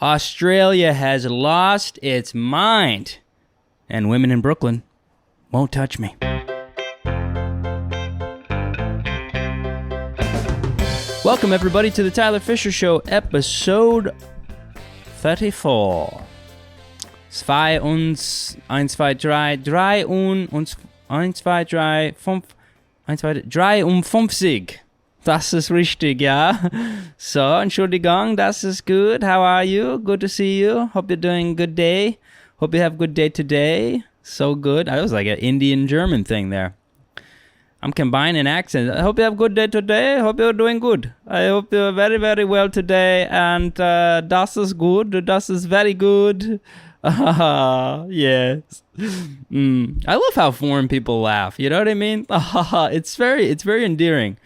Australia has lost its mind, and women in Brooklyn won't touch me. Welcome, everybody, to the Tyler Fischer Show, episode 34. 2 und 1, 2, 3, 3 und 1, 2, 3, 5, 1, 2, 53. Das ist richtig, ja. So, Entschuldigung, das ist good. How are you? Good to see you. Hope you're doing a good day. Hope you have a good day today. So good. I was like an Indian-German thing there. I'm combining accents. I hope you have a good day today. I hope you're doing good. I hope you're very, very well today. And das ist good. Das ist very good. Yes. I love how foreign people laugh. You know what I mean? It's very endearing.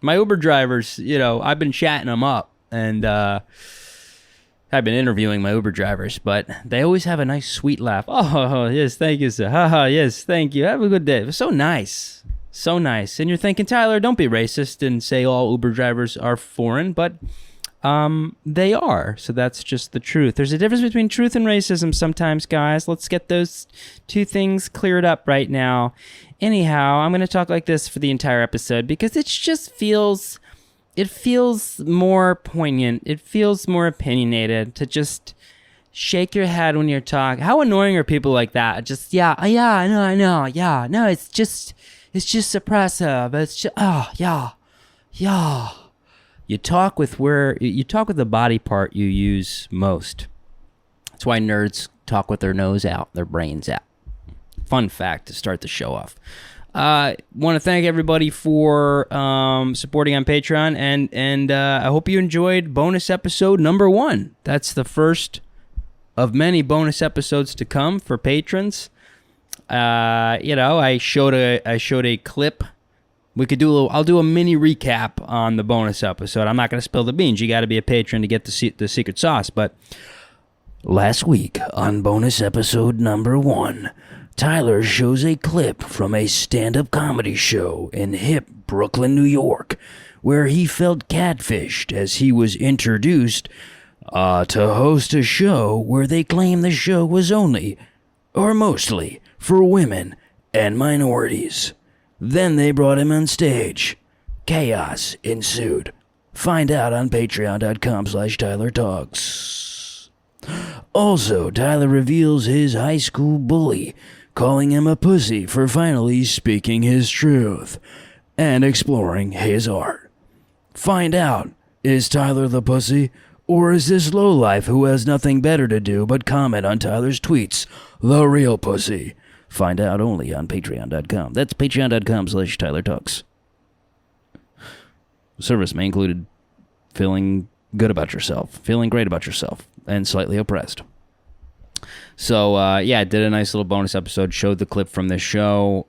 My Uber drivers, you know, I've been chatting them up, and I've been interviewing my Uber drivers, but they always have a nice, sweet laugh. Oh, yes, thank you, sir. Yes, thank you. Have a good day. It was so nice. So nice. And you're thinking, Tyler, don't be racist and say all Uber drivers are foreign, but they are. So that's just the truth. There's a difference between truth and racism sometimes, guys. Let's get those two things cleared up right now. Anyhow, I'm going to talk like this for the entire episode because it just feels more poignant. It feels more opinionated to just shake your head when you're talking. How annoying are people like that? Just, I know. Yeah, no, it's just suppressive. It's just, yeah. You talk with the body part you use most. That's why nerds talk with their nose out, their brains out. Fun fact to start the show off. Want to thank everybody for supporting on Patreon, and I hope you enjoyed bonus episode number 1. That's the first of many bonus episodes to come for patrons. I showed a clip. I'll do a mini recap on the bonus episode. I'm not going to spill the beans. You got to be a patron to get the secret sauce. But last week on bonus episode number 1, Tyler shows a clip from a stand-up comedy show in hip Brooklyn, New York, where he felt catfished as he was introduced to host a show where they claim the show was only, or mostly, for women and minorities. Then they brought him on stage. Chaos ensued. Find out on patreon.com/TylerTalks. Also, Tyler reveals his high school bully, calling him a pussy for finally speaking his truth, and exploring his art. Find out, is Tyler the pussy, or is this lowlife who has nothing better to do but comment on Tyler's tweets the real pussy? Find out only on patreon.com. That's patreon.com/TylerTalks. Service may include feeling good about yourself, feeling great about yourself, and slightly oppressed. So, I did a nice little bonus episode, showed the clip from this show,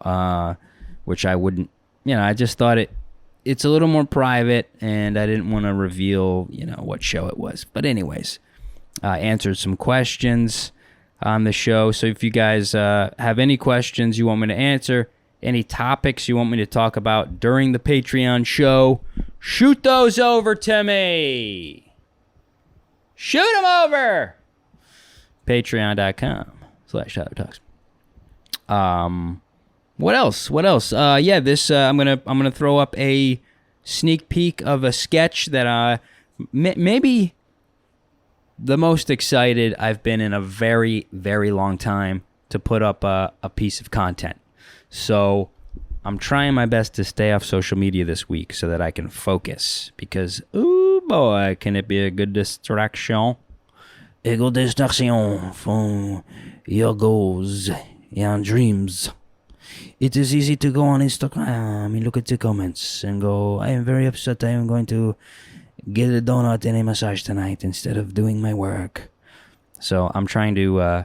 which I wouldn't, I just thought it's a little more private, and I didn't want to reveal, what show it was. But anyways, answered some questions on the show. So if you guys have any questions you want me to answer, any topics you want me to talk about during the Patreon show, shoot those over to me. Shoot them over. Patreon.com/TylerTalks. What else? I'm gonna throw up a sneak peek of a sketch that maybe the most excited I've been in a very, very long time to put up a piece of content. So I'm trying my best to stay off social media this week so that I can focus, because, ooh boy, can it be a good distraction. A good distraction from your goals and dreams. It is easy to go on Instagram and look at the comments and go, I am very upset, I am going to get a donut and a massage tonight instead of doing my work. So I'm trying to,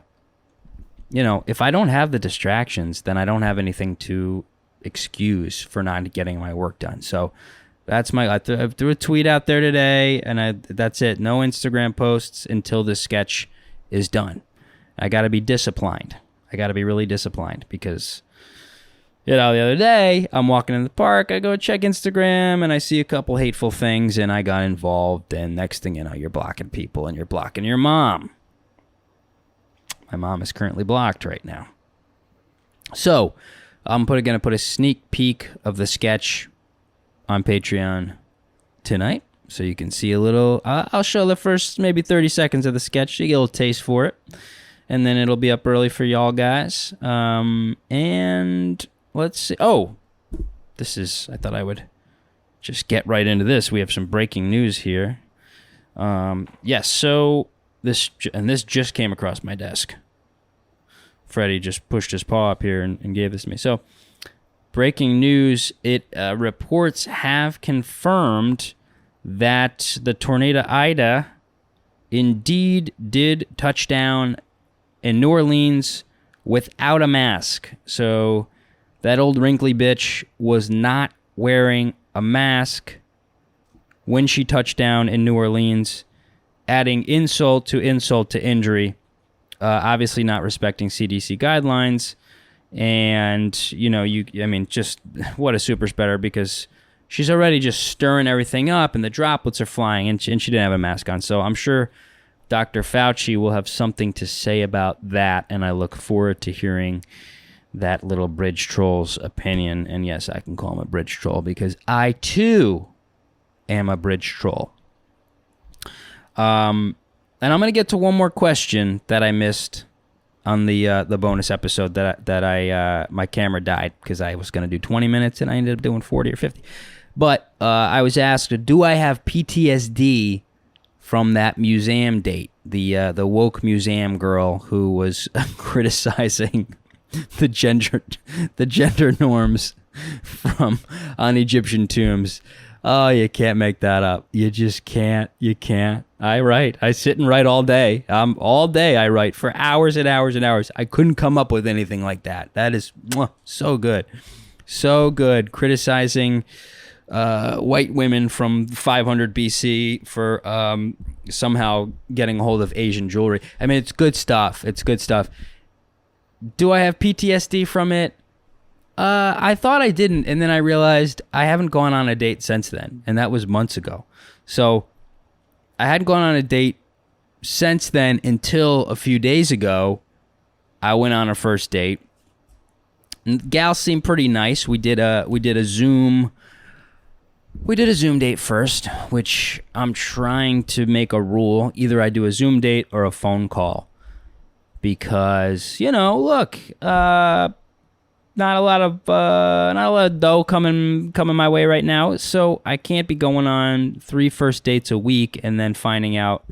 if I don't have the distractions, then I don't have anything to excuse for not getting my work done. So that's I threw a tweet out there today, and that's it. No Instagram posts until this sketch is done. I got to be disciplined. I got to be really disciplined because the other day, I'm walking in the park, I go check Instagram, and I see a couple hateful things, and I got involved, and next thing you know, you're blocking people, and you're blocking your mom. My mom is currently blocked right now. So, I'm going to put a sneak peek of the sketch on Patreon tonight, so you can see a little. I'll show the first maybe 30 seconds of the sketch, so you get a little taste for it, and then it'll be up early for y'all guys. And let's see. Oh, I thought I would just get right into this. We have some breaking news here. Yes, so this just came across my desk. Freddie just pushed his paw up here and gave this to me. So, breaking news, reports have confirmed that the tornado Ida indeed did touch down in New Orleans without a mask. So, that old wrinkly bitch was not wearing a mask when she touched down in New Orleans, adding insult to injury. Obviously not respecting CDC guidelines. And, just what a super spreader, because she's already just stirring everything up and the droplets are flying, and she didn't have a mask on. So I'm sure Dr. Fauci will have something to say about that, and I look forward to hearing that little bridge troll's opinion. And yes, I can call him a bridge troll because I, too, am a bridge troll. And I'm going to get to one more question that I missed on the bonus episode that my camera died because I was going to do 20 minutes and I ended up doing 40 or 50. But I was asked, do I have PTSD from that museum date? The woke museum girl who was criticizing the gender norms on Egyptian tombs. Oh, you can't make that up. You just can't. You can't. I write. I sit and write all day. All day I write for hours and hours and hours. I couldn't come up with anything like that. That is so good. So good. Criticizing white women from 500 BC for somehow getting a hold of Asian jewelry. I mean, it's good stuff. It's good stuff. Do I have PTSD from it? I thought I didn't, and then I realized I haven't gone on a date since then, and that was months ago. So I hadn't gone on a date since then until a few days ago. I went on a first date. And the gal seemed pretty nice. We did a Zoom date first, which I'm trying to make a rule. Either I do a Zoom date or a phone call, because look. Not a lot of dough coming my way right now, so I can't be going on 3 first dates a week and then finding out,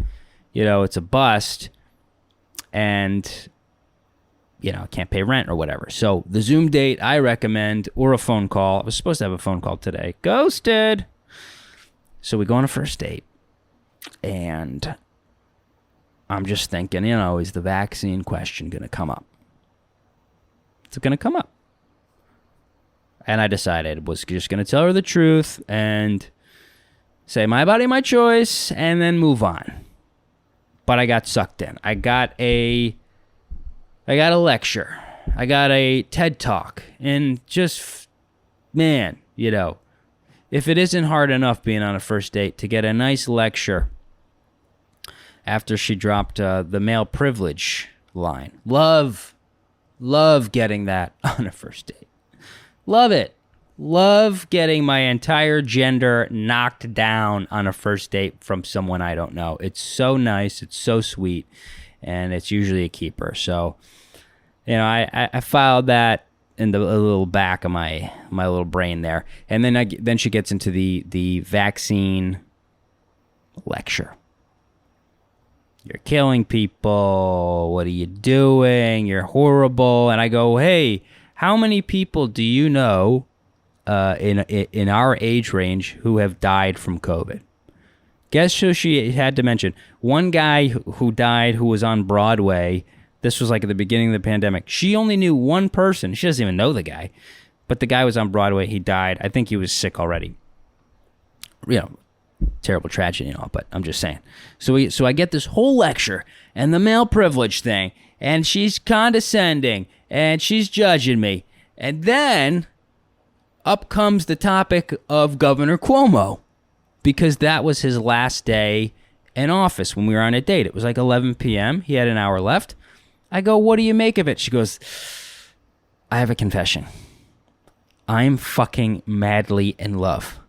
it's a bust, and I can't pay rent or whatever. So the Zoom date I recommend, or a phone call. I was supposed to have a phone call today. Ghosted. So we go on a first date, and I'm just thinking, is the vaccine question going to come up? It's going to come up. And I decided I was just going to tell her the truth and say my body, my choice, and then move on. But I got sucked in. I got a lecture. I got a TED Talk. And just, man, if it isn't hard enough being on a first date, to get a nice lecture after she dropped the male privilege line. Love getting that on a first date. Love it. Love getting my entire gender knocked down on a first date from someone I don't know. It's so nice. It's so sweet. And it's usually a keeper. So, I filed that in the little back of my little brain there. And then she gets into the vaccine lecture. You're killing people. What are you doing? You're horrible. And I go, hey, how many people do you know in our age range who have died from COVID? Guess who she had to mention? One guy who died who was on Broadway. This was like at the beginning of the pandemic. She only knew one person. She doesn't even know the guy. But the guy was on Broadway. He died. I think he was sick already. Terrible tragedy and all, but I'm just saying. So I get this whole lecture and the male privilege thing, and she's condescending, and she's judging me. And then up comes the topic of Governor Cuomo, because that was his last day in office when we were on a date. It was like 11 p.m. He had an hour left. I go, what do you make of it? She goes, I have a confession. I'm fucking madly in love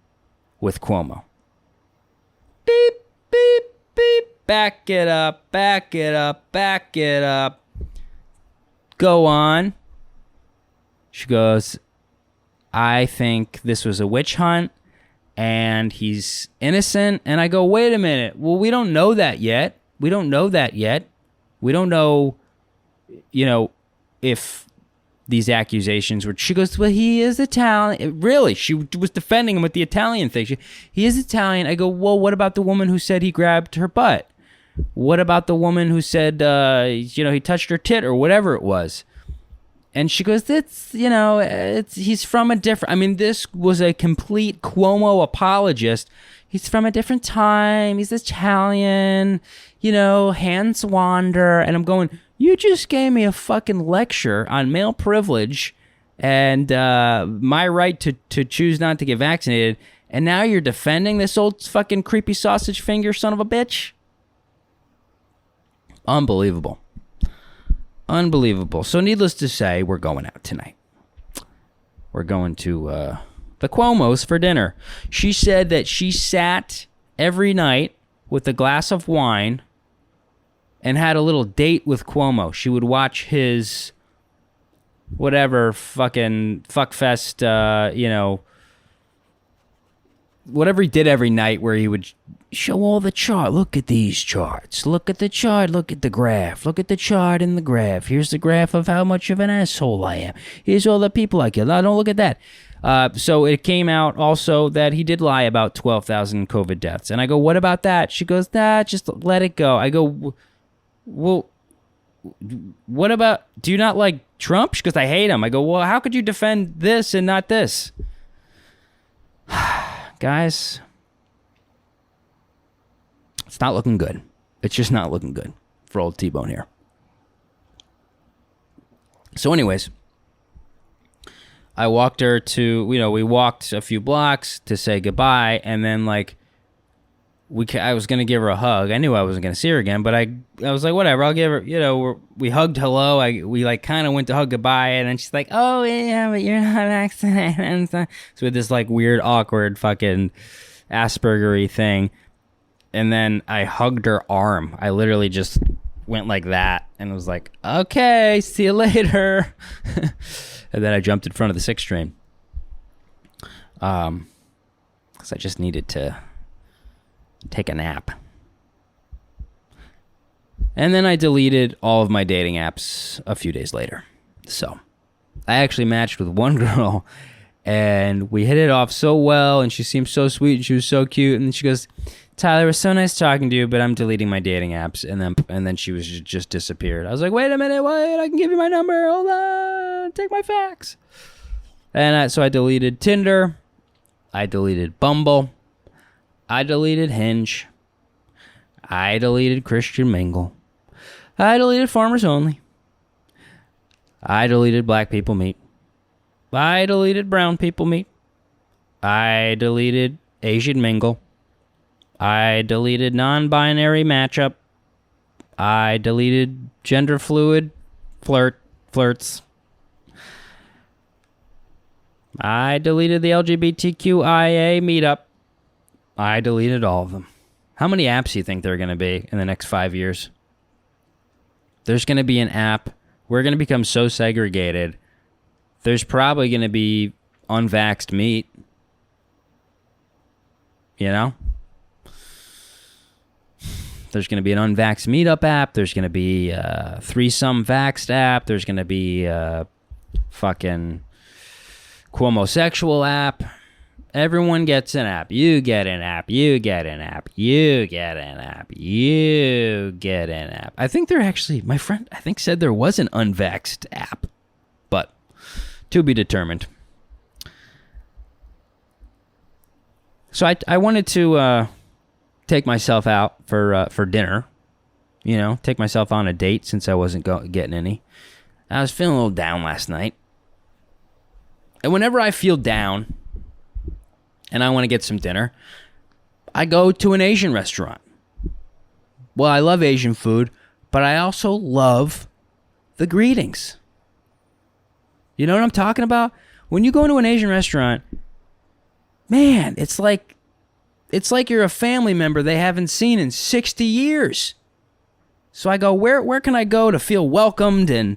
with Cuomo. Beep, beep, beep. Back it up, back it up, back it up. Go on. She goes, I think this was a witch hunt and he's innocent. And I go, wait a minute. Well, we don't know that yet. We don't know, if these accusations were... She goes, well, he is Italian. Really? She was defending him with the Italian thing. He is Italian. I go, well, what about the woman who said he grabbed her butt? What about the woman who said, he touched her tit or whatever it was? And she goes, he's from a different... I mean, this was a complete Cuomo apologist. He's from a different time. He's Italian. Hands wander. And I'm going, you just gave me a fucking lecture on male privilege and my right to choose not to get vaccinated. And now you're defending this old fucking creepy sausage finger son of a bitch? Unbelievable. Unbelievable. So needless to say, we're going out tonight. We're going to the Cuomos for dinner. She said that she sat every night with a glass of wine and had a little date with Cuomo. She would watch his whatever fucking fuckfest, whatever he did every night where he would show all the chart. Look at these charts. Look at the chart. Look at the graph. Look at the chart and the graph. Here's the graph of how much of an asshole I am. Here's all the people I killed. I don't look at that. So it came out also that he did lie about 12,000 COVID deaths. And I go, what about that? She goes, just let it go. I go, well, what about, do you not like Trump? She goes, I hate him. I go, well, how could you defend this and not this? Guys, it's not looking good. It's just not looking good for old T-Bone here. So anyways, I walked her to, we walked a few blocks to say goodbye, and then I was going to give her a hug. I knew I wasn't going to see her again, but I was like, whatever, I'll give her, we hugged hello. We kind of went to hug goodbye, and then she's like, oh, yeah, but you're not vaccinated. So with this weird, awkward fucking Asperger-y thing. And then I hugged her arm. I literally just went like that and was like, okay, see you later. And then I jumped in front of the 6 train. Because I just needed to take a nap. And then I deleted all of my dating apps a few days later. So I actually matched with one girl and we hit it off so well and she seemed so sweet and she was so cute. And she goes, Tyler, it was so nice talking to you, but I'm deleting my dating apps. And then she was just disappeared. I was like, wait a minute, wait, I can give you my number. Hold on, take my fax. And so I deleted Tinder. I deleted Bumble. I deleted Hinge. I deleted Christian Mingle. I deleted Farmers Only. I deleted Black People Meet. I deleted Brown People Meet. I deleted Asian Mingle. I deleted non-binary matchup. I deleted gender fluid flirts. I deleted the LGBTQIA meetup. I deleted all of them. How many apps do you think there are going to be in the next 5 years? There's going to be an app. We're going to become so segregated. There's probably going to be unvaxxed meat. There's going to be an unvaxxed meetup app. There's going to be a threesome vaxxed app. There's going to be a fucking CuomoSexual app. Everyone gets an app. You get an app. You get an app. You get an app. You get an app. I think there actually, my friend, I think said there was an unvaxxed app, but to be determined. So I wanted to take myself out for dinner, take myself on a date since I wasn't getting any. I was feeling a little down last night. And whenever I feel down and I want to get some dinner, I go to an Asian restaurant. Well, I love Asian food, but I also love the greetings. You know what I'm talking about? When you go into an Asian restaurant, man, it's like you're a family member they haven't seen in 60 years. So I go, where can I go to feel welcomed and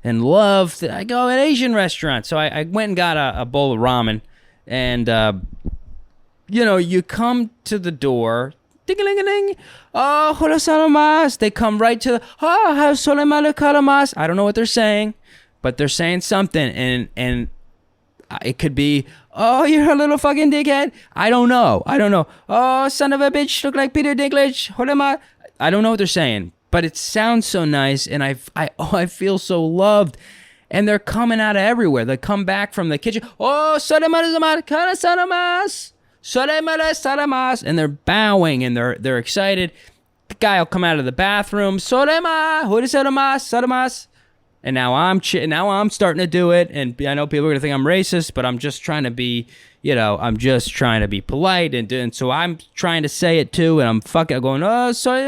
loved? I go at Asian restaurants. So I went and got a bowl of ramen. And, you come to the door. Ding-a-ling-a-ling. Oh, horosaramasu. They come right to the, oh, I don't know what they're saying, but they're saying something. And it could be, oh, you're a little fucking dickhead. I don't know. Oh, son of a bitch, look like Peter Dinklage. I don't know what they're saying, but it sounds so nice, and I feel so loved. And they're coming out of everywhere. They come back from the kitchen. Oh, and they're bowing and they're excited. The guy will come out of the bathroom. And now I'm starting to do it, and I know people are gonna think I'm racist, but I'm just trying to be, I'm just trying to be polite, and so I'm trying to say it too, and I'm fucking going, oh, sorry,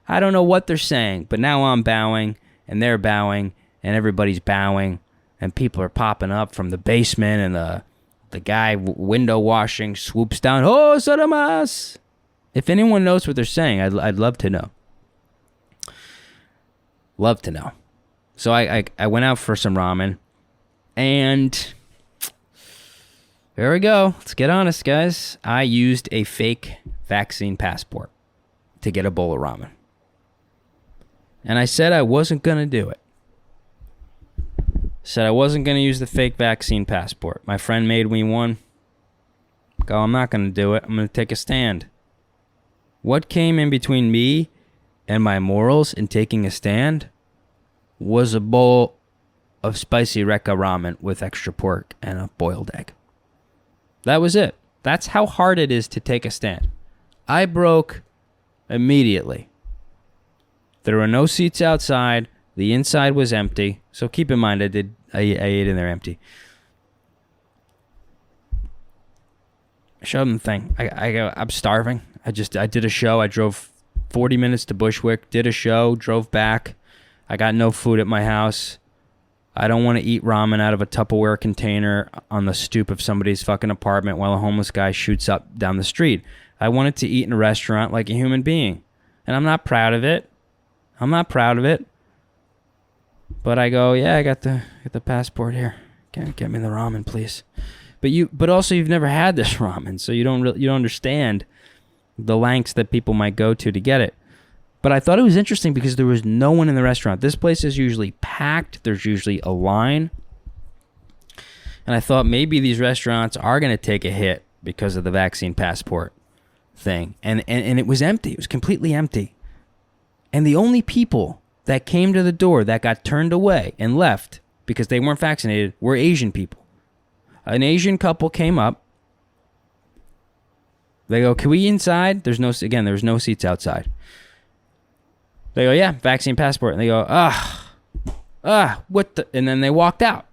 I don't know what they're saying, but now I'm bowing, and they're bowing, and everybody's bowing, and people are popping up from the basement, and the guy window washing swoops down, oh, saramas. If anyone knows what they're saying, I'd love to know. Love to know. So I went out for some ramen, and there we go. Let's get honest, guys. I used a fake vaccine passport to get a bowl of ramen. And I said I wasn't going to do it. Said I wasn't going to use the fake vaccine passport. My friend made me one. Go, I'm not going to do it. I'm going to take a stand. What came in between me and my morals in taking a stand was a bowl of spicy Rekka ramen with extra pork and a boiled egg. That was it. That's how hard it is to take a stand. I broke immediately. There were no seats outside. The inside was empty. So keep in mind, I ate in there empty. I showed them the thing. I'm starving. I did a show. I drove 40 minutes to Bushwick, did a show, drove back. I got no food at my house. I don't want to eat ramen out of a Tupperware container on the stoop of somebody's fucking apartment while a homeless guy shoots up down the street. I wanted to eat in a restaurant like a human being. And I'm not proud of it. But I go, yeah, I got the passport here. Get me the ramen, please. But also you've never had this ramen, so you don't understand the lengths that people might go to get it. But I thought it was interesting because there was no one in the restaurant. This place is usually packed. There's usually a line. And I thought maybe these restaurants are going to take a hit because of the vaccine passport thing. And it was empty. It was completely empty. And the only people that came to the door that got turned away and left because they weren't vaccinated were Asian people. An Asian couple came up. They go, can we eat inside? There's no seats outside. They go, yeah, vaccine passport. And they go, what the? And then they walked out.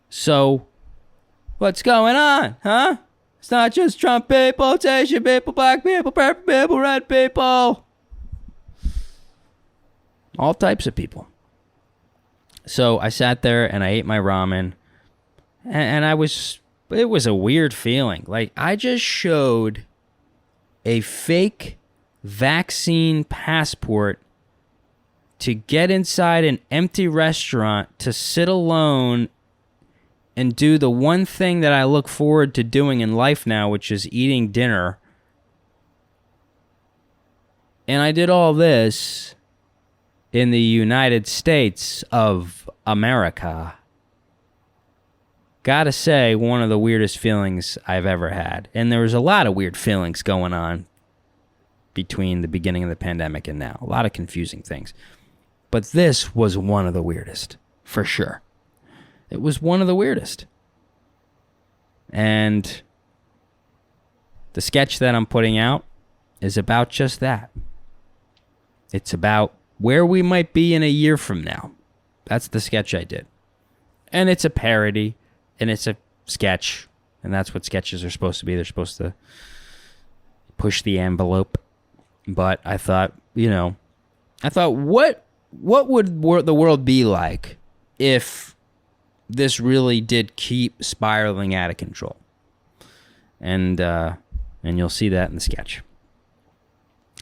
So, what's going on, huh? It's not just Trump people, it's Asian people, black people, purple people, red people. All types of people. So I sat there and I ate my ramen. And it was a weird feeling. Like, I just showed a fake vaccine passport to get inside an empty restaurant, to sit alone and do the one thing that I look forward to doing in life now, which is eating dinner. And I did all this in the United States of America. Gotta say, one of the weirdest feelings I've ever had. And there was a lot of weird feelings going on between the beginning of the pandemic and now. A lot of confusing things. But this was one of the weirdest, for sure. It was one of the weirdest. And the sketch that I'm putting out is about just that. It's about where we might be in a year from now. That's the sketch I did. And it's a parody And it's a sketch, and that's what sketches are supposed to be. They're supposed to push the envelope. But I thought, what would the world be like if this really did keep spiraling out of control? And you'll see that in the sketch.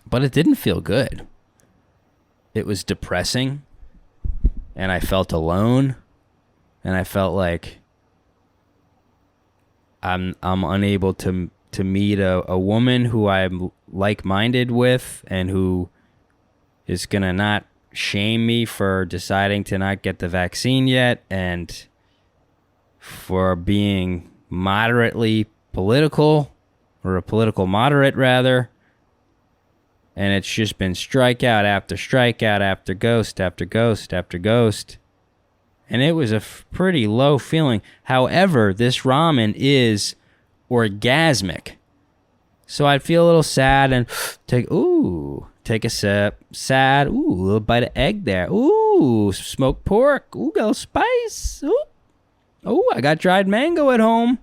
But it didn't feel good. It was depressing, and I felt alone, and I felt like I'm unable to meet a woman who I'm like-minded with and who is gonna not shame me for deciding to not get the vaccine yet and for being moderately political, or a political moderate rather. And it's just been strikeout after strikeout after ghost after ghost after ghost. And it was a pretty low feeling. However, this ramen is orgasmic. So I'd feel a little sad and take a sip. Sad. Ooh, a little bite of egg there. Ooh, smoked pork. Ooh, got a little spice. Ooh, I got dried mango at home.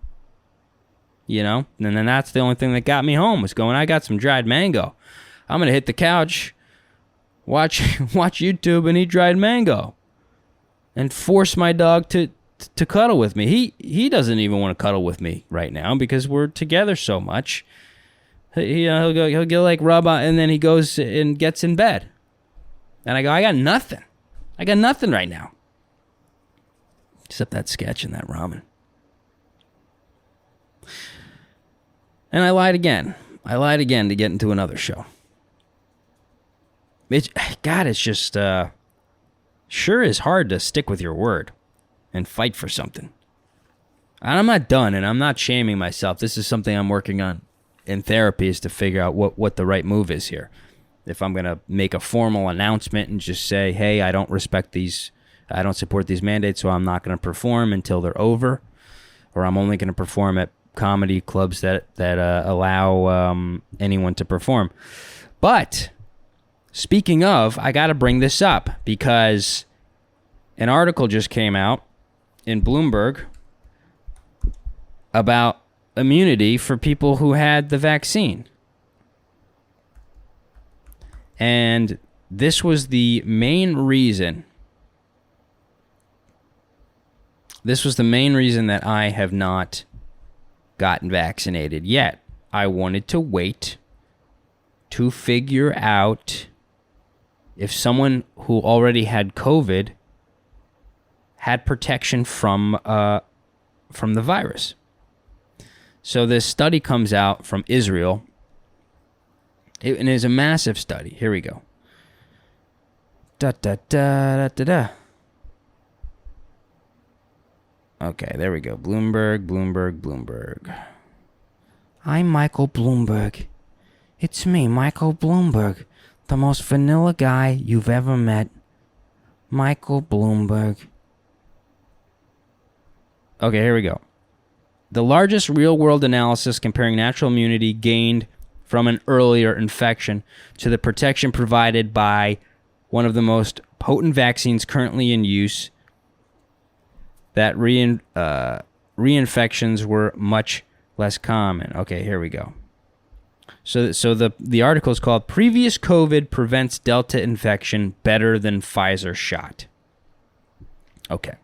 And then that's the only thing that got me home was I got some dried mango. I'm going to hit the couch, watch YouTube, and eat dried mango. And force my dog to cuddle with me. He doesn't even want to cuddle with me right now because we're together so much. He'll get like rub on, and then he goes and gets in bed. And I go, I got nothing. I got nothing right now. Except that sketch and that ramen. And I lied again. To get into another show. It's just sure is hard to stick with your word and fight for something. And I'm not done, and I'm not shaming myself. This is something I'm working on in therapy, is to figure out what the right move is here. If I'm going to make a formal announcement and just say, hey, I don't support these mandates, so I'm not going to perform until they're over, or I'm only going to perform at comedy clubs that allow anyone to perform. But speaking of, I got to bring this up because an article just came out in Bloomberg about immunity for people who had the vaccine. And this was the main reason. This was the main reason that I have not gotten vaccinated yet. I wanted to wait to figure out if someone who already had COVID had protection from the virus. So this study comes out from Israel. It is a massive study. Here we go. Okay, there we go. Bloomberg. I'm Michael Bloomberg. It's me, Michael Bloomberg. The most vanilla guy you've ever met. Michael Bloomberg. Okay, here we go. The largest real-world analysis comparing natural immunity gained from an earlier infection to the protection provided by one of the most potent vaccines currently in use, that reinfections were much less common. Okay, here we go. So the article is called Previous COVID Prevents Delta Infection Better Than Pfizer Shot. Okay.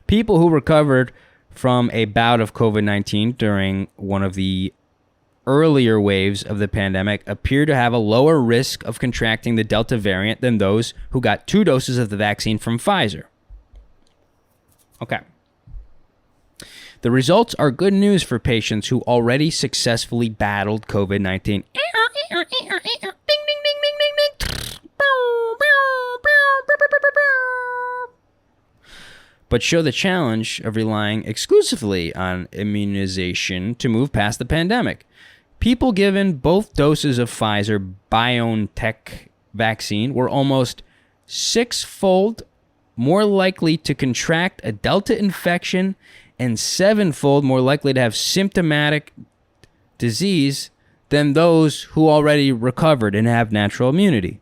People who recovered from a bout of COVID-19 during one of the earlier waves of the pandemic appear to have a lower risk of contracting the Delta variant than those who got 2 doses of the vaccine from Pfizer. Okay. The results are good news for patients who already successfully battled COVID-19. But show the challenge of relying exclusively on immunization to move past the pandemic. People given both doses of Pfizer BioNTech vaccine were almost 6-fold more likely to contract a Delta infection and 7-fold more likely to have symptomatic disease than those who already recovered and have natural immunity.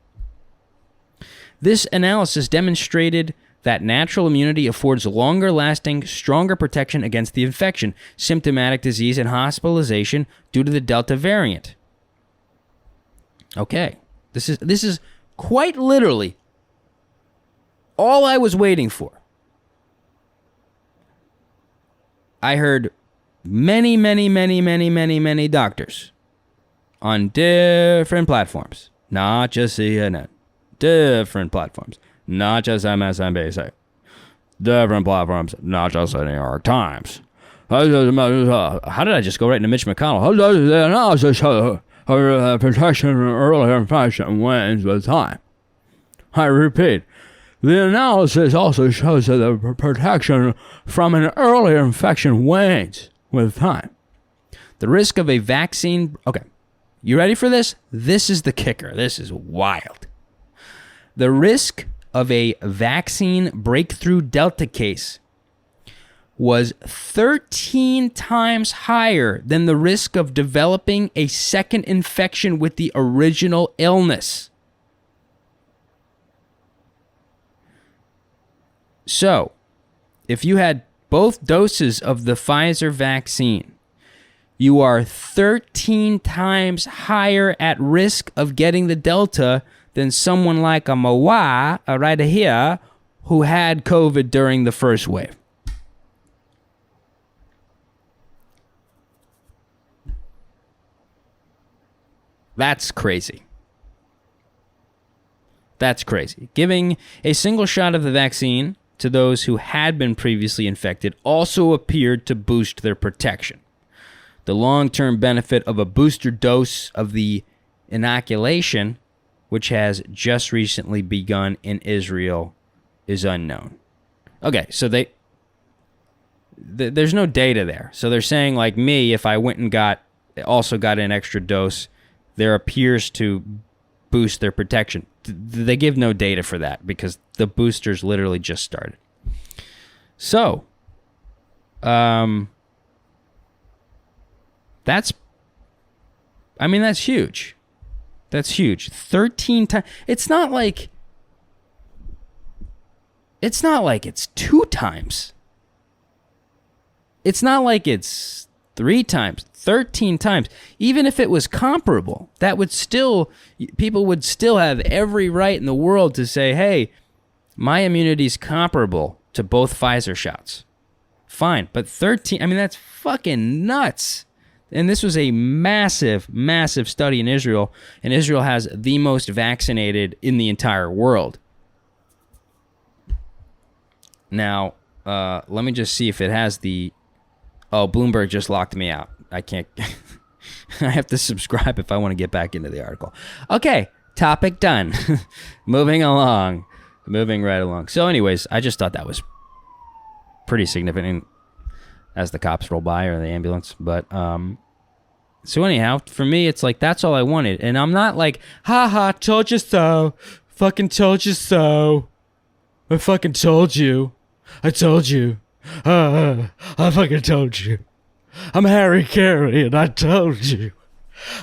This analysis demonstrated that natural immunity affords longer-lasting, stronger protection against the infection, symptomatic disease, and hospitalization due to the Delta variant. Okay, this is quite literally all I was waiting for. I heard many doctors on different platforms, not just CNN, different platforms, not just MSNBC, different platforms, not just the New York Times. How did I just go right into Mitch McConnell? How does the analysis show protection from early infection wanes with time? I repeat, the analysis also shows that the protection from an earlier infection wanes with time. The risk of a vaccine... Okay, you ready for this? This is the kicker. This is wild. The risk of a vaccine breakthrough Delta case was 13 times higher than the risk of developing a second infection with the original illness. So, if you had both doses of the Pfizer vaccine, you are 13 times higher at risk of getting the Delta than someone like a Mawa, right here, who had COVID during the first wave. That's crazy. That's crazy. Giving a single shot of the vaccine to those who had been previously infected also appeared to boost their protection. The long-term benefit of a booster dose of the inoculation, which has just recently begun in Israel, is unknown. Okay, so there's no data there. So they're saying, like me, if I went and also got an extra dose, there appears to boost their protection. They give no data for that because the boosters literally just started. So, that's huge. That's huge. 13 times. It's not like it's 2 times. It's not like it's 3 times, 13 times. Even if it was comparable, people would still have every right in the world to say, hey, my immunity is comparable to both Pfizer shots. Fine, but 13, that's fucking nuts. And this was a massive, massive study in Israel, and Israel has the most vaccinated in the entire world. Now, let me just see if it has the... Oh, Bloomberg just locked me out. I can't... I have to subscribe if I want to get back into the article. Okay, topic done. Moving right along. So anyways, I just thought that was pretty significant as the cops roll by or the ambulance. But, so anyhow, for me, it's like, that's all I wanted. And I'm not like, haha, told you so. Fucking told you so. I fucking told you. I told you. I fucking told you. I'm Harry Carey, and I told you.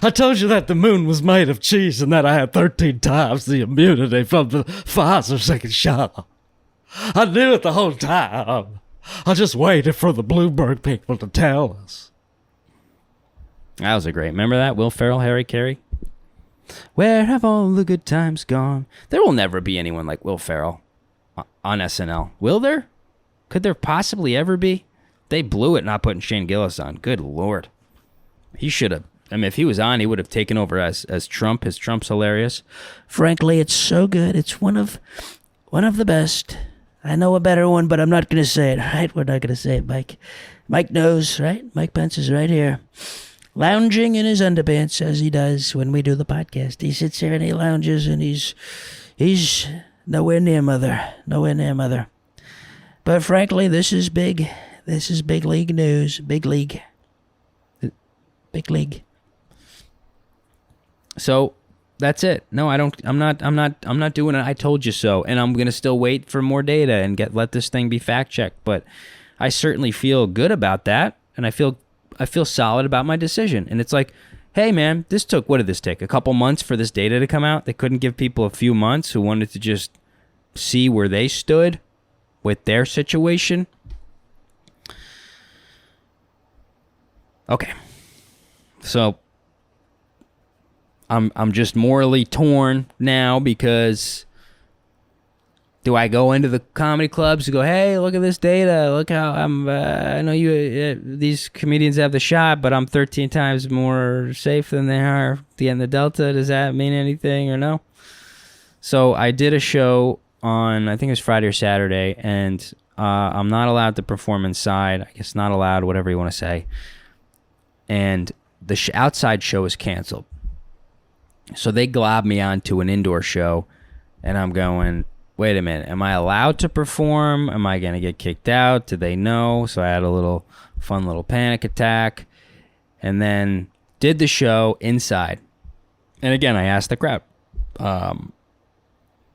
I told you that the moon was made of cheese and that I had 13 times the immunity from the Pfizer second shot. I knew it the whole time. I just waited for the Bloomberg people to tell us. That was a great... Remember that? Will Ferrell, Harry Carey? Where have all the good times gone? There will never be anyone like Will Ferrell on SNL. Will there? Could there possibly ever be? They blew it not putting Shane Gillis on. Good Lord. He should have. If he was on, he would have taken over as Trump. His Trump's hilarious. Frankly, it's so good. It's one of the best. I know a better one, but I'm not going to say it, right? We're not going to say it, Mike. Mike knows, right? Mike Pence is right here. Lounging in his underpants, as he does when we do the podcast. He sits here and he lounges, and he's nowhere near mother. Nowhere near mother. But frankly, this is big. This is big league news. Big league. Big league. So that's it. No, I'm not doing it. I told you so. And I'm gonna still wait for more data and let this thing be fact checked. But I certainly feel good about that, and I feel solid about my decision. And it's like, hey man, what did this take? A couple months for this data to come out? They couldn't give people a few months who wanted to just see where they stood. with their situation. Okay. So I'm just morally torn now, because do I go into the comedy clubs and go, hey, look at this data, look how I know these comedians have the shot, but I'm 13 times more safe than they are getting the Delta. Does that mean anything or no? So I did a show on, I think it was Friday or Saturday, and I'm not allowed to perform inside. I guess not allowed, whatever you want to say. And the outside show is canceled. So they globbed me onto an indoor show, and I'm going, wait a minute, am I allowed to perform? Am I going to get kicked out? Do they know? So I had a fun little panic attack, and then did the show inside. And again, I asked the crowd,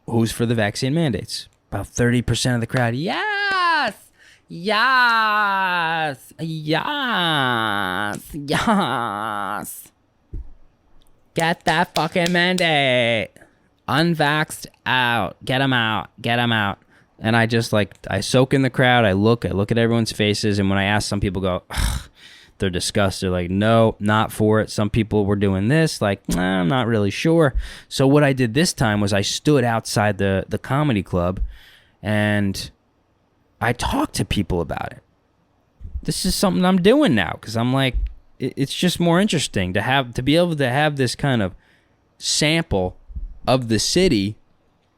who's for the vaccine mandates? About 30% of the crowd, yes! Yes! Yes! Yes! Get that fucking mandate. Unvaxxed out. Get them out. Get them out. And I just I soak in the crowd. I look at everyone's faces. And when I ask, some people go, ugh, they're disgusted. Like, no, not for it. Some people were doing this. Like, nah, I'm not really sure. So what I did this time was I stood outside the comedy club and I talked to people about it. This is something I'm doing now, because I'm like, it's just more interesting to be able to have this kind of sample of the city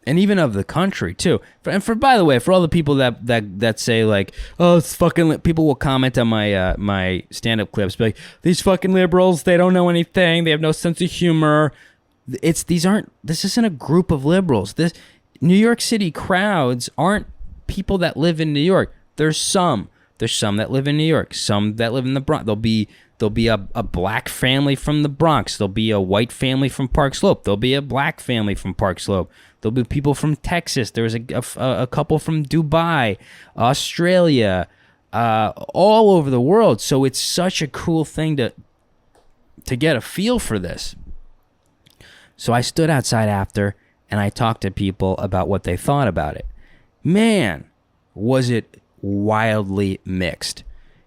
and even of the country too. And by the way, for all the people that say like, oh, it's fucking, people will comment on my my stand-up clips, be like, these fucking liberals, they don't know anything, they have no sense of humor. This isn't a group of liberals. This New York City crowds aren't people that live in New York. There's some that live in New York, some that live in the Bronx. There'll be a black family from the Bronx. There'll be a white family from Park Slope. There'll be a black family from Park Slope. There'll be people from Texas. There was a couple from Dubai, Australia, all over the world. So it's such a cool thing to get a feel for this. So I stood outside after, and I talked to people about what they thought about it. Man, was it wildly mixed.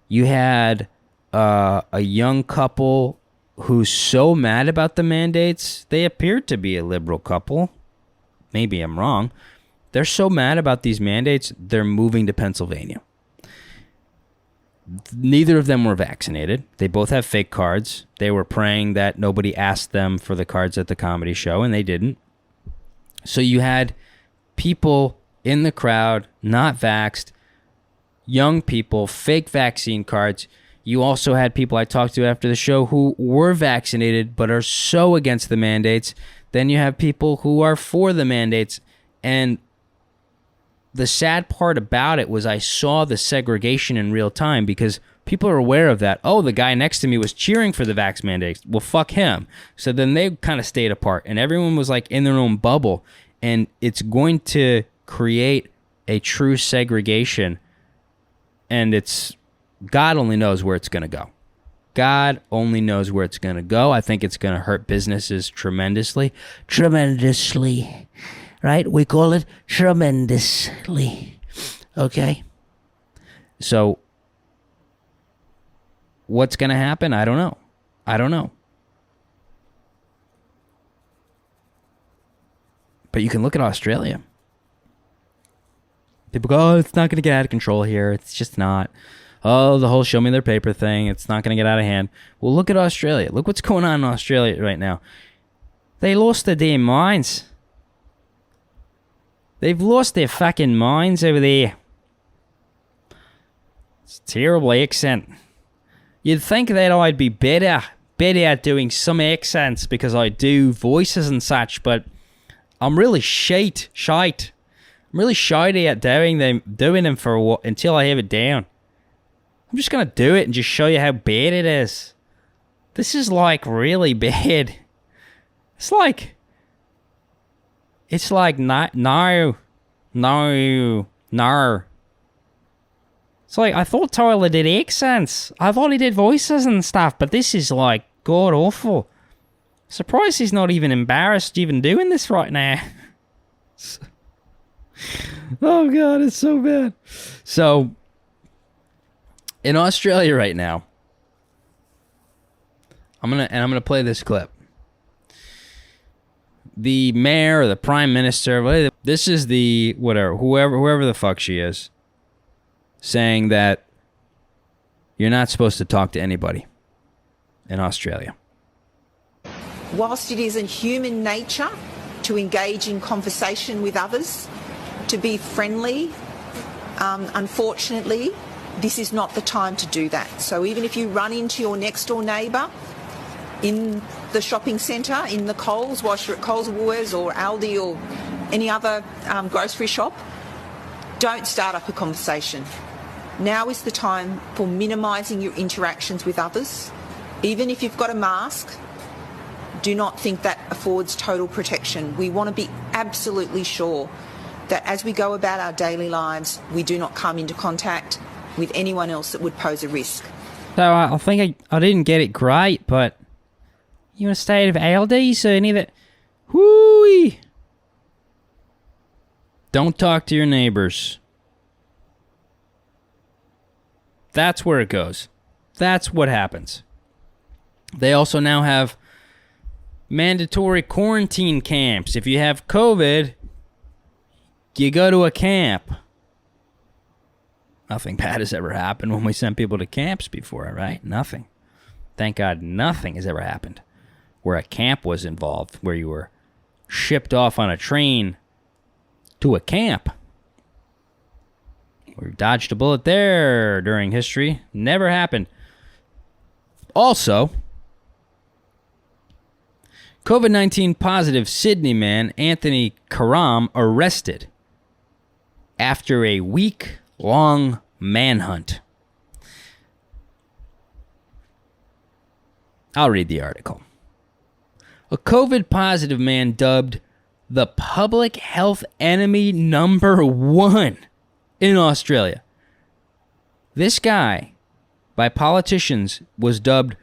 You had a young couple who's so mad about the mandates. They appeared to be a liberal couple. Maybe I'm wrong. They're so mad about these mandates, they're moving to Pennsylvania. Neither of them were vaccinated. They both have fake cards. They were praying that nobody asked them for the cards at the comedy show, and they didn't. So you had people in the crowd, not vaxxed, young people, fake vaccine cards. You also had people I talked to after the show who were vaccinated but are so against the mandates. Then you have people who are for the mandates. And the sad part about it was I saw the segregation in real time, because people are aware of that. Oh, the guy next to me was cheering for the vax mandates. Well, fuck him. So then they kind of stayed apart, and everyone was like in their own bubble. And it's going to create a true segregation. And God only knows where it's going to go. God only knows where it's going to go. I think it's going to hurt businesses tremendously. Tremendously. Right? We call it tremendously. Okay? So, what's going to happen? I don't know. But you can look at Australia. People go, oh, it's not going to get out of control here. It's just not. Oh, the whole show me their paper thing. It's not going to get out of hand. Well, look at Australia. Look what's going on in Australia right now. They lost their damn minds. They've lost their fucking minds over there. It's a terrible accent. You'd think that I'd be better at doing some accents because I do voices and such, but I'm really shite. I'm really shy at doing them for a while until I have it down. I'm just going to do it and just show you how bad it is. This is like really bad. It's like no. It's like, I thought Tyler did accents. I thought he did voices and stuff, but this is like god awful. Surprised he's not even embarrassed even doing this right now. Oh, God, it's so bad. So, in Australia right now, I'm gonna play this clip. The mayor or the prime minister, this is the whoever the fuck she is, saying that you're not supposed to talk to anybody in Australia. Whilst it is in human nature to engage in conversation with others, to be friendly, unfortunately, this is not the time to do that. So even if you run into your next door neighbour in the shopping centre, in the Coles, whilst you're at Coles or Woolworths or Aldi or any other grocery shop, don't start up a conversation. Now is the time for minimising your interactions with others. Even if you've got a mask, do not think that affords total protection. We want to be absolutely sure that as we go about our daily lives, we do not come into contact with anyone else that would pose a risk. So I think I didn't get it great, but you in a state of ALD, so any of that... Whoo-wee! Don't talk to your neighbors. That's where it goes. That's what happens. They also now have mandatory quarantine camps. If you have COVID, you go to a camp. Nothing bad has ever happened when we sent people to camps before, right? Nothing. Thank God nothing has ever happened where a camp was involved, where you were shipped off on a train to a camp. We dodged a bullet there during history. Never happened. Also, COVID-19 positive Sydney man Anthony Karam arrested after a week-long manhunt. I'll read the article. A COVID positive man dubbed the public health enemy number one in Australia. This guy, by politicians, was dubbed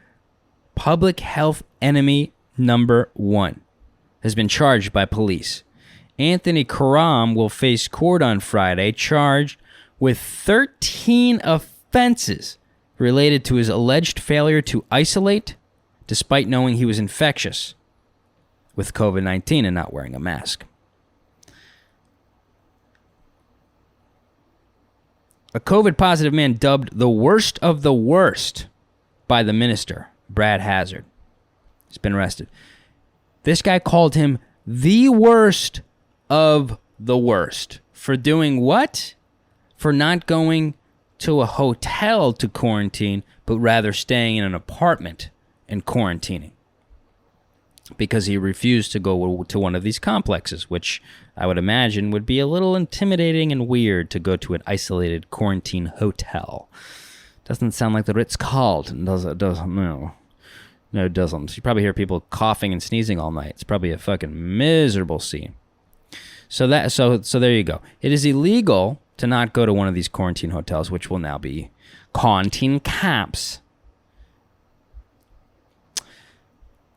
public health enemy number one, has been charged by police. Anthony Karam will face court on Friday, charged with 13 offenses related to his alleged failure to isolate, despite knowing he was infectious with COVID-19 and not wearing a mask. A COVID-positive man dubbed the worst of the worst by the minister, Brad Hazard. He's been arrested. This guy called him the worst of the worst. For doing what? For not going to a hotel to quarantine, but rather staying in an apartment and quarantining. Because he refused to go to one of these complexes, which I would imagine would be a little intimidating and weird to go to an isolated quarantine hotel. Doesn't sound like the Ritz-Carlton, does it? No, it doesn't. You probably hear people coughing and sneezing all night. It's probably a fucking miserable scene. So there you go. It is illegal to not go to one of these quarantine hotels, which will now be quarantine camps.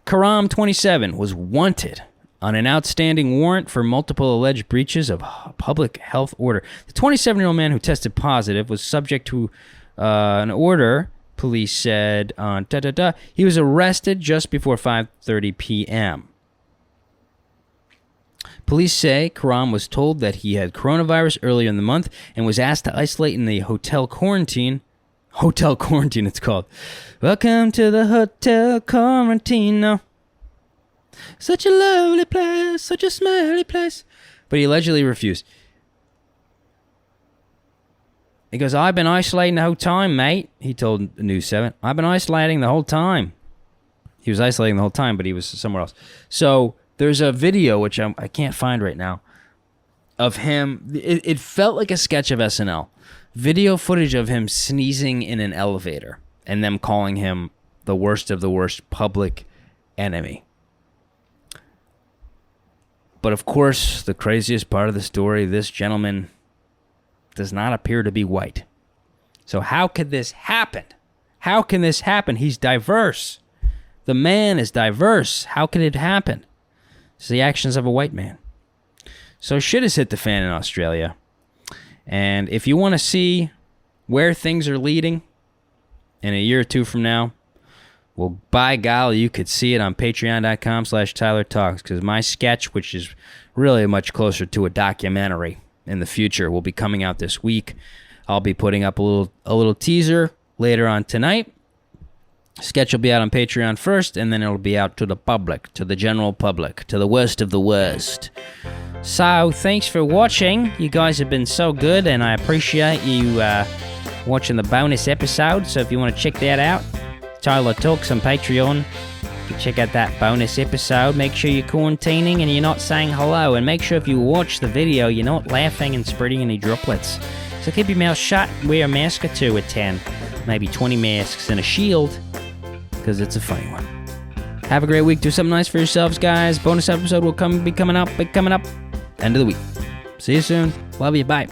Karam, 27, was wanted on an outstanding warrant for multiple alleged breaches of public health order. The 27-year-old man who tested positive was subject to an order, police said. He was arrested just before 5:30 p.m. Police say Karam was told that he had coronavirus earlier in the month and was asked to isolate in the hotel quarantine. Hotel quarantine, it's called. Welcome to the hotel quarantine. No. Such a lovely place, such a smelly place. But he allegedly refused. He goes, I've been isolating the whole time, mate. He told News 7. I've been isolating the whole time. He was isolating the whole time, but he was somewhere else. So there's a video, which I can't find right now, of him. It felt like a sketch of SNL. Video footage of him sneezing in an elevator and them calling him the worst of the worst public enemy. But of course, the craziest part of the story, this gentleman does not appear to be white. So how could this happen? How can this happen? He's diverse. The man is diverse. How could it happen? It's the actions of a white man. So shit has hit the fan in Australia. And if you want to see where things are leading in a year or two from now, well, by golly, you could see it on patreon.com/TylerTalks, because my sketch, which is really much closer to a documentary in the future, will be coming out this week. I'll be putting up a little teaser later on tonight. Sketch will be out on Patreon first, and then it'll be out to the public, to the general public, to the worst of the worst. So, thanks for watching. You guys have been so good, and I appreciate you watching the bonus episode. So if you want to check that out, Tyler Talks on Patreon. You can check out that bonus episode. Make sure you're quarantining and you're not saying hello. And make sure if you watch the video, you're not laughing and spreading any droplets. So keep your mouth shut, wear a mask or two at 10. Maybe 20 masks and a shield, because it's a funny one. Have a great week. Do something nice for yourselves, guys. Bonus episode will be coming up. End of the week. See you soon. Love you. Bye.